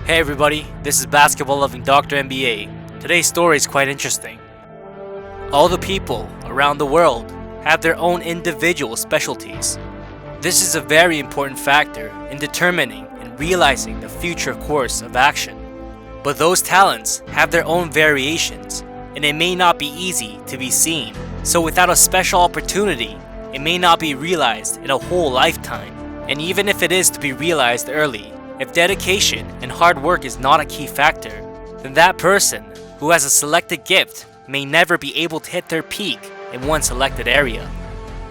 Hey everybody, this is basketball loving Dr. NBA. Today's story is quite interesting. All the people around the world have their own individual specialties. This is a very important factor in determining and realizing the future course of action. But those talents have their own variations, and it may not be easy to be seen. So without a special opportunity, it may not be realized in a whole lifetime. And even if it is to be realized early, if dedication and hard work is not a key factor, then that person who has a selected gift may never be able to hit their peak in one selected area.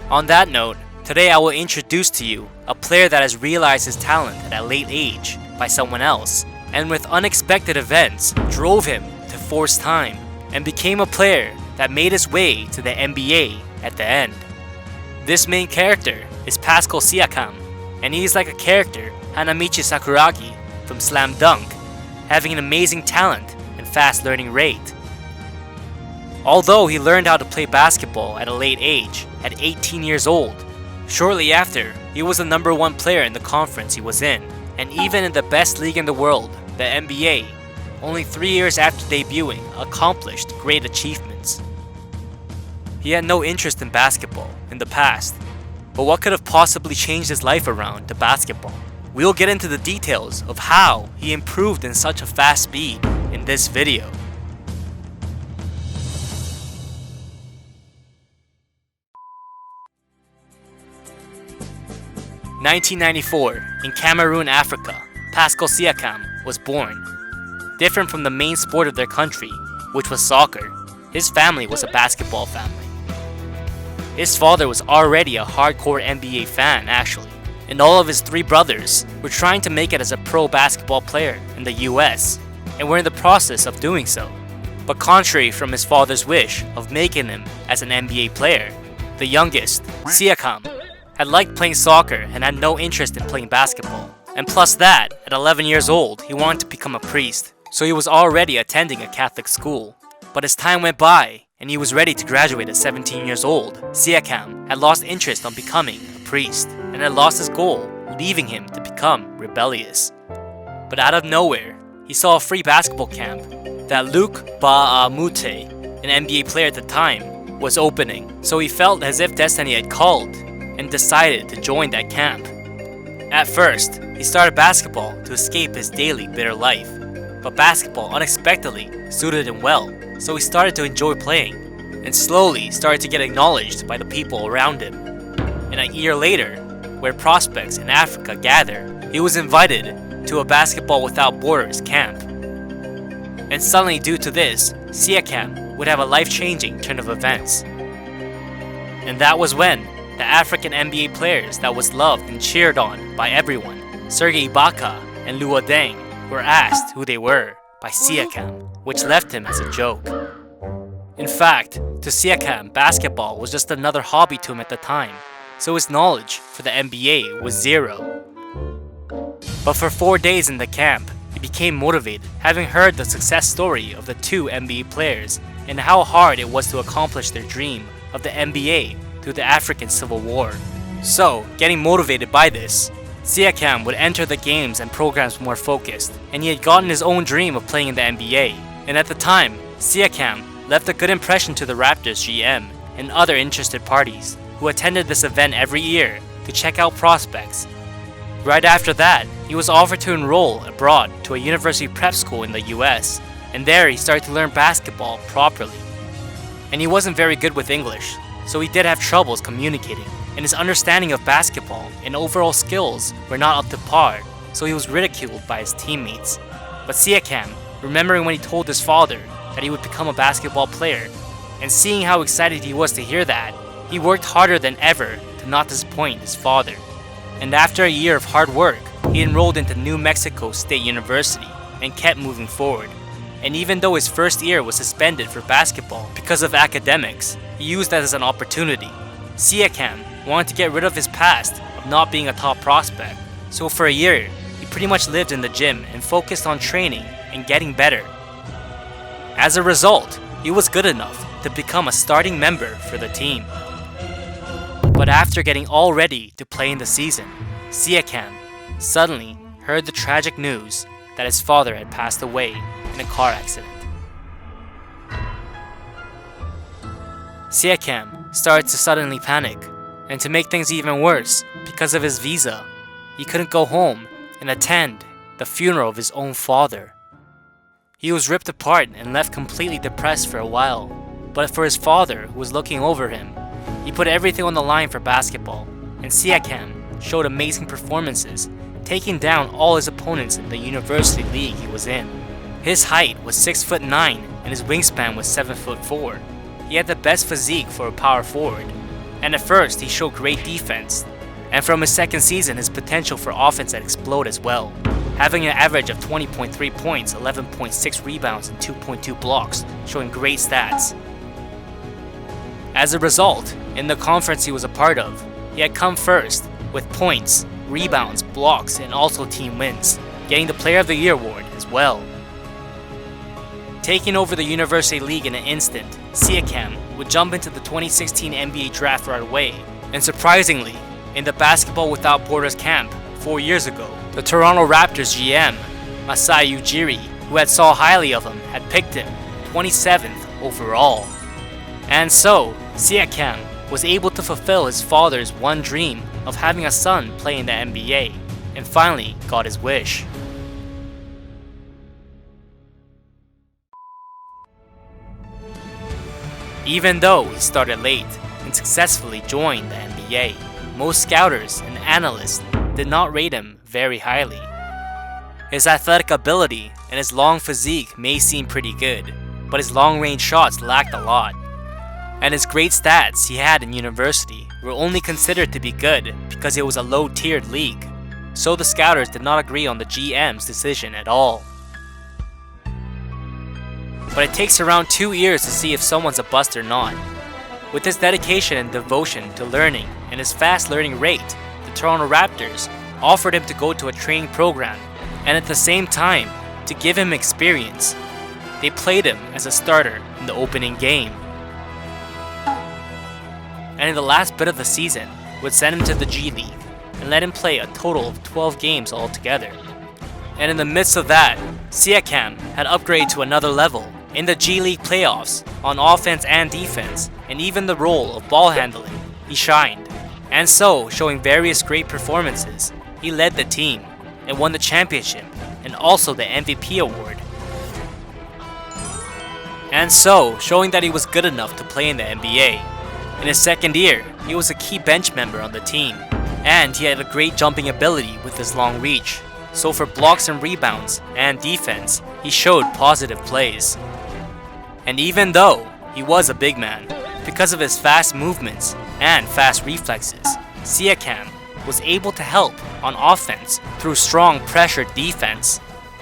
On that note, today I will introduce to you a player that has realized his talent at a late age by someone else, and with unexpected events drove him to force time and became a player that made his way to the NBA at the end. This main character is Pascal Siakam, and he is like a character Hanamichi Sakuragi from Slam Dunk, having an amazing talent and fast learning rate. Although he learned how to play basketball at a late age, at 18 years old, shortly after, he was the number one player in the conference he was in, and even in the best league in the world, the NBA, only 3 years after debuting, accomplished great achievements. He had no interest in basketball in the past, but what could have possibly changed his life around to basketball? We'll get into the details of how he improved in such a fast speed in this video. In 1994, in Cameroon, Africa, Pascal Siakam was born. Different from the main sport of their country, which was soccer, his family was a basketball family. His father was already a hardcore NBA fan, actually, and all of his 3 brothers were trying to make it as a pro basketball player in the US, and were in the process of doing so. But contrary from his father's wish of making him as an NBA player, the youngest, Siakam, had liked playing soccer and had no interest in playing basketball. And plus that, at 11 years old, he wanted to become a priest, so he was already attending a Catholic school. But as time went by, and he was ready to graduate at 17 years old, Siakam had lost interest on becoming a priest, and had lost his goal, leaving him to become rebellious. But out of nowhere, he saw a free basketball camp that Luc Baamute, an NBA player at the time, was opening, so he felt as if destiny had called, and decided to join that camp. At first, he started basketball to escape his daily bitter life, but basketball unexpectedly suited him well, so he started to enjoy playing, and slowly started to get acknowledged by the people around him. And a year later, where prospects in Africa gather, he was invited to a Basketball Without Borders camp. And suddenly, due to this, Siakam would have a life-changing turn of events. And that was when the African NBA players that was loved and cheered on by everyone, Serge Ibaka and Lua Deng, were asked who they were by Siakam, which left him as a joke. In fact, to Siakam, basketball was just another hobby to him at the time, so his knowledge for the NBA was zero. But for 4 days in the camp, he became motivated, having heard the success story of the 2 NBA players and how hard it was to accomplish their dream of the NBA through the African Civil War. So, getting motivated by this, Siakam would enter the games and programs more focused, and he had gotten his own dream of playing in the NBA. And at the time, Siakam left a good impression to the Raptors GM and other interested parties who attended this event every year to check out prospects. Right after that, he was offered to enroll abroad to a university prep school in the US, and there he started to learn basketball properly. And he wasn't very good with English, so he did have troubles communicating, and his understanding of basketball and overall skills were not up to par, so he was ridiculed by his teammates. But Siakam, remembering when he told his father that he would become a basketball player, and seeing how excited he was to hear that, he worked harder than ever to not disappoint his father. And after a year of hard work, he enrolled into New Mexico State University and kept moving forward. And even though his first year was suspended for basketball because of academics, he used that as an opportunity. Siakam wanted to get rid of his past of not being a top prospect, so for a year, he pretty much lived in the gym and focused on training and getting better. As a result, he was good enough to become a starting member for the team. But after getting all ready to play in the season, Siakam suddenly heard the tragic news that his father had passed away in a car accident. Siakam started to suddenly panic, and to make things even worse, because of his visa, he couldn't go home and attend the funeral of his own father. He was ripped apart and left completely depressed for a while, but for his father, who was looking over him, he put everything on the line for basketball, and Siakam showed amazing performances, taking down all his opponents in the university league he was in. His height was 6'9" and his wingspan was 7'4". He had the best physique for a power forward, and at first he showed great defense, and from his second season his potential for offense had exploded as well, having an average of 20.3 points, 11.6 rebounds, and 2.2 blocks, showing great stats. As a result, in the conference he was a part of, he had come first with points, rebounds, blocks, and also team wins, getting the Player of the Year award as well. Taking over the University League in an instant, Siakam would jump into the 2016 NBA draft right away, and surprisingly, in the Basketball Without Borders camp 4 years ago, the Toronto Raptors GM, Masai Ujiri, who had saw highly of him, had picked him 27th overall. And so, Siakam was able to fulfill his father's one dream of having a son play in the NBA, and finally got his wish. Even though he started late and successfully joined the NBA, most scouters and analysts did not rate him very highly. His athletic ability and his long physique may seem pretty good, but his long-range shots lacked a lot. And his great stats he had in university were only considered to be good because it was a low-tiered league, so the scouters did not agree on the GM's decision at all. But it takes around 2 years to see if someone's a bust or not. With his dedication and devotion to learning and his fast learning rate, the Toronto Raptors offered him to go to a training program, and at the same time, to give him experience, they played him as a starter in the opening game. And in the last bit of the season, would send him to the G League and let him play a total of 12 games altogether. And in the midst of that, Siakam had upgraded to another level in the G League playoffs on offense and defense, and even the role of ball handling, he shined. And so, showing various great performances, he led the team and won the championship and also the MVP award. And so, showing that he was good enough to play in the NBA. In his second year, he was a key bench member on the team, and he had a great jumping ability with his long reach. So for blocks and rebounds and defense, he showed positive plays. And even though he was a big man, because of his fast movements and fast reflexes, Siakam was able to help on offense through strong pressure defense,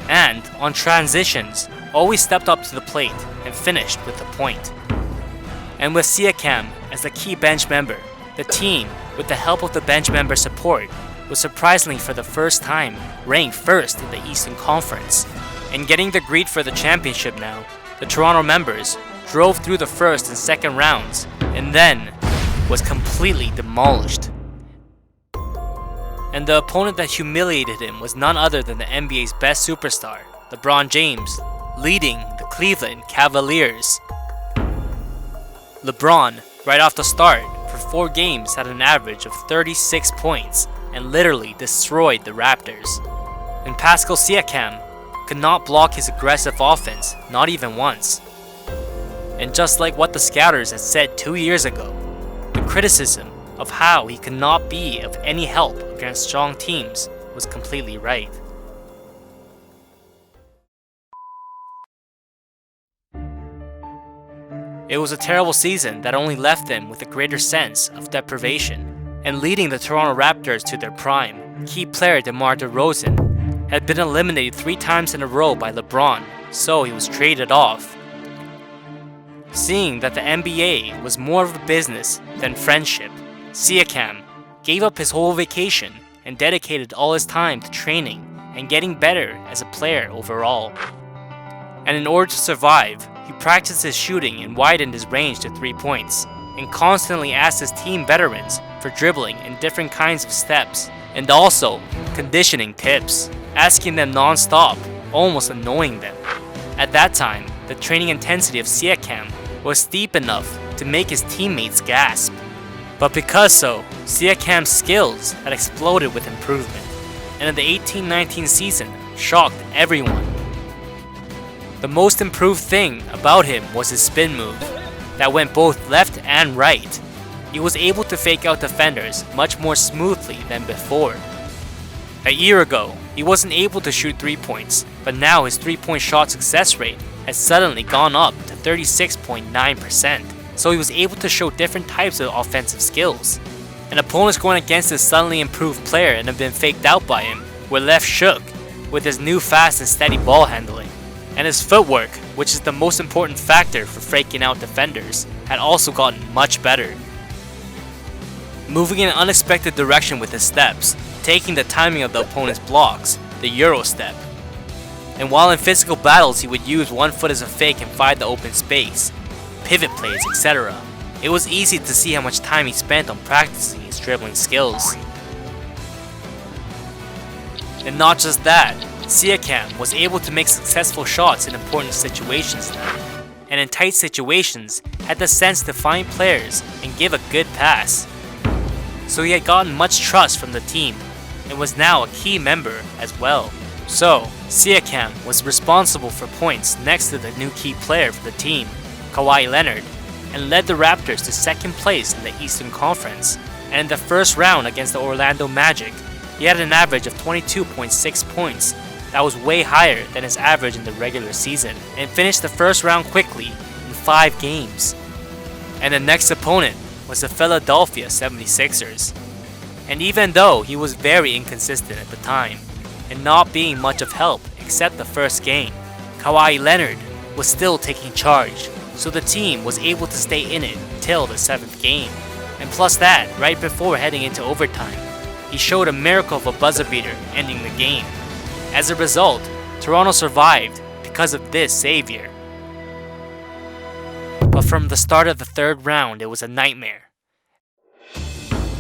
and on transitions, always stepped up to the plate and finished with a point. And with Siakam as the key bench member, the team, with the help of the bench member support, was surprisingly for the first time ranked first in the Eastern Conference. And getting the greed for the championship now, the Toronto members drove through the first and second rounds, and then was completely demolished. And the opponent that humiliated him was none other than the NBA's best superstar, LeBron James, leading the Cleveland Cavaliers. LeBron, right off the start, for 4 games had an average of 36 points and literally destroyed the Raptors. And Pascal Siakam could not block his aggressive offense, not even once. And just like what the scouters had said 2 years ago, the criticism of how he could not be of any help against strong teams was completely right. It was a terrible season that only left them with a greater sense of deprivation, and leading the Toronto Raptors to their prime. Key player DeMar DeRozan had been eliminated 3 times in a row by LeBron, so he was traded off. Seeing that the NBA was more of a business than friendship, Siakam gave up his whole vacation and dedicated all his time to training and getting better as a player overall. And in order to survive, he practiced his shooting and widened his range to 3 points, and constantly asked his team veterans for dribbling and different kinds of steps, and also conditioning tips, asking them non-stop almost annoying them. At that time, the training intensity of Siakam was steep enough to make his teammates gasp. But because so, Siakam's skills had exploded with improvement, and in the 18-19 season shocked everyone. The most improved thing about him was his spin move that went both left and right. He was able to fake out defenders much more smoothly than before. A year ago, he wasn't able to shoot 3 points, but now his 3-point shot success rate has suddenly gone up to 36.9%, so he was able to show different types of offensive skills. And opponents going against this suddenly improved player and have been faked out by him were left shook with his new fast and steady ball handling. And his footwork, which is the most important factor for faking out defenders, had also gotten much better. Moving in an unexpected direction with his steps, taking the timing of the opponent's blocks, the Euro step. And while in physical battles he would use one foot as a fake and find the open space, pivot plays, etc. It was easy to see how much time he spent on practicing his dribbling skills. And not just that, Siakam was able to make successful shots in important situations now, and in tight situations had the sense to find players and give a good pass. So he had gotten much trust from the team and was now a key member as well. So, Siakam was responsible for points next to the new key player for the team, Kawhi Leonard, and led the Raptors to second place in the Eastern Conference. And in the first round against the Orlando Magic, he had an average of 22.6 points. That was way higher than his average in the regular season, and finished the first round quickly in 5 games. And the next opponent was the Philadelphia 76ers. And even though he was very inconsistent at the time, and not being much of help except the first game, Kawhi Leonard was still taking charge, so the team was able to stay in it till the 7th game. And plus that, right before heading into overtime, he showed a miracle of a buzzer beater ending the game. As a result, Toronto survived because of this savior. But from the start of the 3rd round, it was a nightmare.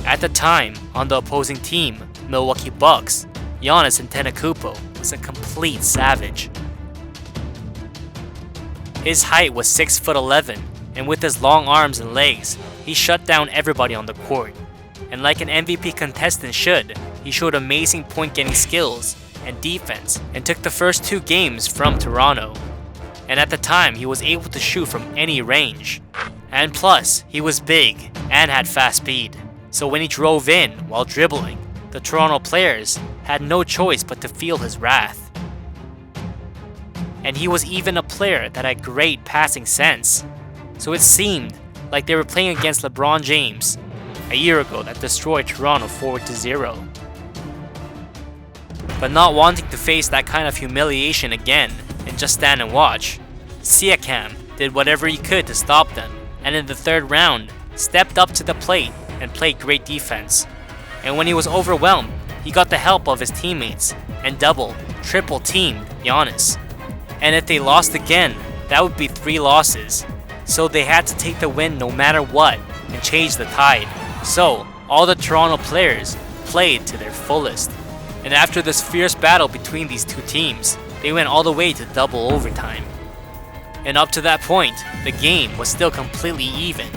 At the time, on the opposing team, Milwaukee Bucks, Giannis Antetokounmpo was a complete savage. His height was 6'11", and with his long arms and legs, he shut down everybody on the court. And like an MVP contestant should, he showed amazing point-getting skills and defense and took the first 2 games from Toronto. And at the time, he was able to shoot from any range. And plus, he was big and had fast speed. So when he drove in while dribbling, the Toronto players had no choice but to feel his wrath. And he was even a player that had great passing sense. So it seemed like they were playing against LeBron James a year ago that destroyed Toronto 4-0. But not wanting to face that kind of humiliation again and just stand and watch, Siakam did whatever he could to stop them, and in the 3rd round, stepped up to the plate and played great defense. And when he was overwhelmed, he got the help of his teammates and double, triple teamed Giannis. And if they lost again, that would be 3 losses. So they had to take the win no matter what and change the tide. So all the Toronto players played to their fullest. And after this fierce battle between these 2 teams, they went all the way to double overtime. And up to that point, the game was still completely even.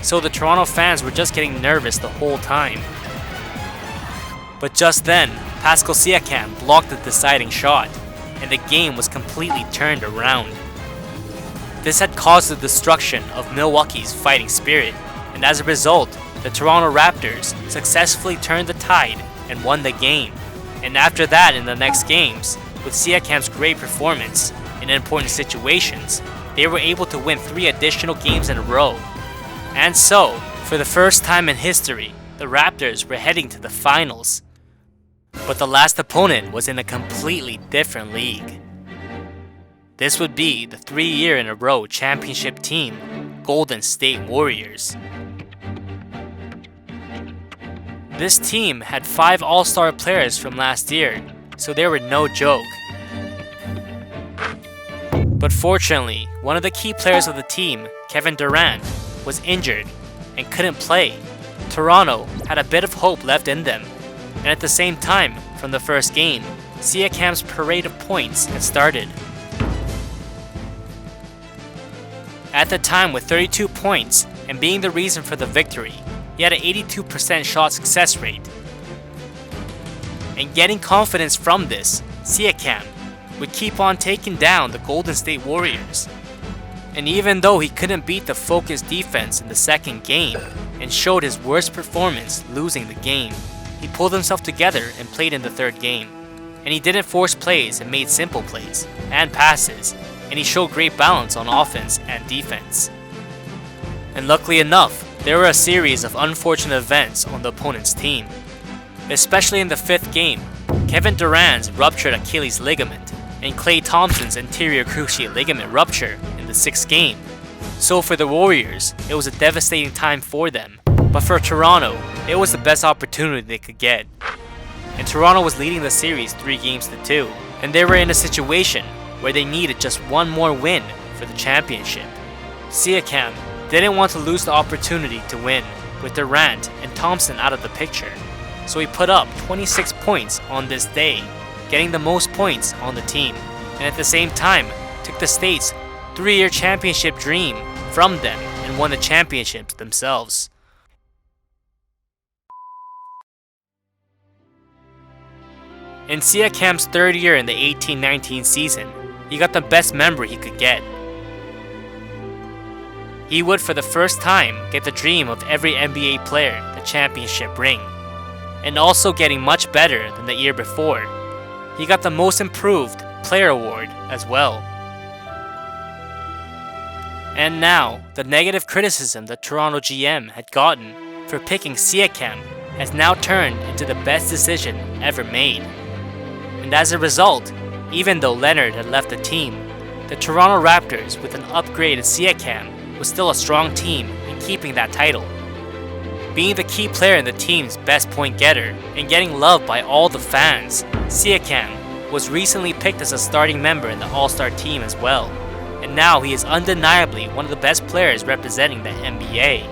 So the Toronto fans were just getting nervous the whole time. But just then, Pascal Siakam blocked the deciding shot, and the game was completely turned around. This had caused the destruction of Milwaukee's fighting spirit, and as a result, the Toronto Raptors successfully turned the tide and won the game. And after that, in the next games, with Siakam's great performance in important situations, they were able to win 3 additional games in a row. And so, for the first time in history, the Raptors were heading to the finals. But the last opponent was in a completely different league. This would be the 3-year-in-a-row championship team, Golden State Warriors. This team had 5 all-star players from last year, so they were no joke. But fortunately, one of the key players of the team, Kevin Durant, was injured and couldn't play. Toronto had a bit of hope left in them, and at the same time, from the first game, Siakam's parade of points had started. At the time, with 32 points and being the reason for the victory, he had an 82% shot success rate. And getting confidence from this, Siakam would keep on taking down the Golden State Warriors. And even though he couldn't beat the focused defense in the second game and showed his worst performance losing the game, he pulled himself together and played in the third game. And he didn't force plays and made simple plays and passes, and he showed great balance on offense and defense. And luckily enough, there were a series of unfortunate events on the opponent's team. Especially in the fifth game, Kevin Durant's ruptured Achilles ligament and Klay Thompson's anterior cruciate ligament rupture in the sixth game. So for the Warriors, it was a devastating time for them, but for Toronto, it was the best opportunity they could get. And Toronto was leading the series 3-2, and they were in a situation where they needed just one more win for the championship. Siakam didn't want to lose the opportunity to win with Durant and Thompson out of the picture, so he put up 26 points on this day, getting the most points on the team, and at the same time took the State's 3-year championship dream from them and won the championships themselves. In Siakam's third year in the 18-19 season, he got the best member he could get. He would for the first time get the dream of every NBA player, the championship ring, and also getting much better than the year before. He got the Most Improved Player Award as well. And now, the negative criticism that Toronto GM had gotten for picking Siakam has now turned into the best decision ever made. And as a result, even though Leonard had left the team, the Toronto Raptors with an upgraded Siakam was still a strong team in keeping that title. Being the key player in the team's best point getter and getting loved by all the fans, Siakam was recently picked as a starting member in the All-Star team as well, and now he is undeniably one of the best players representing the NBA.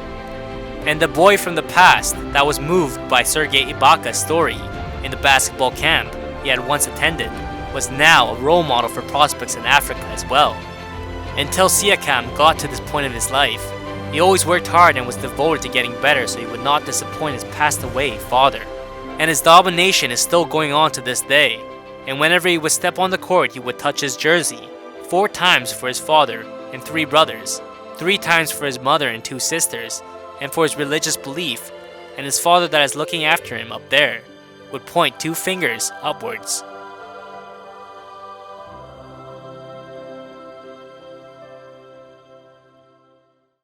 And the boy from the past that was moved by Serge Ibaka's story in the basketball camp he had once attended was now a role model for prospects in Africa as well. Until Siakam got to this point in his life, he always worked hard and was devoted to getting better so he would not disappoint his passed away father. And his domination is still going on to this day, and whenever he would step on the court he would touch his jersey 4 times for his father and 3 brothers, 3 times for his mother and 2 sisters, and for his religious belief, and his father that is looking after him up there would point 2 fingers upwards.